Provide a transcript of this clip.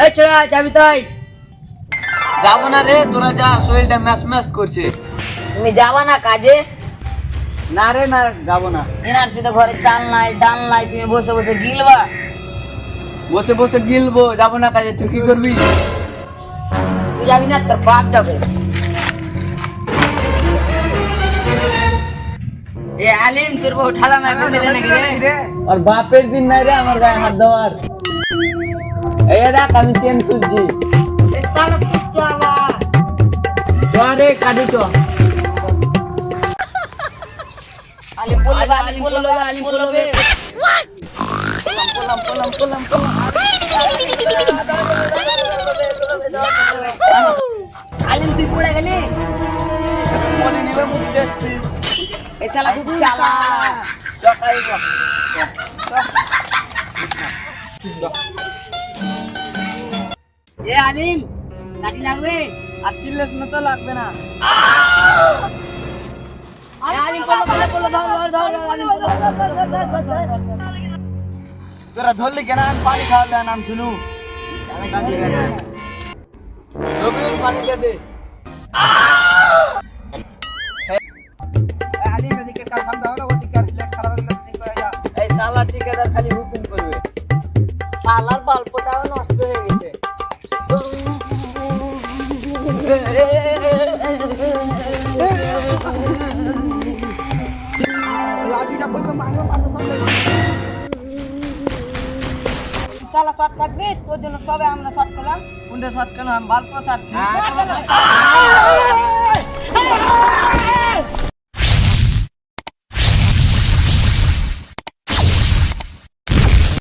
এই ছোড়া যাবি তাই? যাবো না রে, তোরা যা, শরীরটা ম্যাচ ম্যাচ করছে। তুমি যাবা না কাজে? না রে না, যাবো না। এনআরসি তো ঘরে চাল নাই ডাল নাই, তুমি বসে বসে গিলবা। বসে বসে গিলবো, যাবো না কাজে। তুই কি করবি? তুই যাবি না, তোর বাপ যাবে। এ আলিম, তোর বউ ঠালা মার করে দিলে নাকি রে? আর বাপের দিন নাই রে আমার গায়ে হাত দেওয়ার। এই দেখ আমি চেন তুলছি। এ চাল কুত্তা আবার। চ রে কাজে চ। আলিম বলবে, আলিম বলবে, আলিম বলবে। আলিম তুই পড়ে গেলি? মনে নিবে মুখ দেখছি। এ শালা খুব চালা। চ কাজে চ। এ আলিম, লাঠি লাগবে? আর চিল্লাস না তো লাগবে না। এ আলিম পড়লো, ধর, আলিম তোরা ধরলি কেন? আমি পানি খাওয়াবে নাম শুনু। শালা কি দিবে না? রবিউল পানি দে দে। এই শালা ঠিকাদার খালি হুকুম করবে। শালার বাল্বটাও নষ্ট হয়ে গেছে। শালা শর্ট কাটবি, তোর জন্য সবে আমরা শর্ট করলাম। কোনটা শর্ট কেন? আমি বাল্ব ছাড়ছি।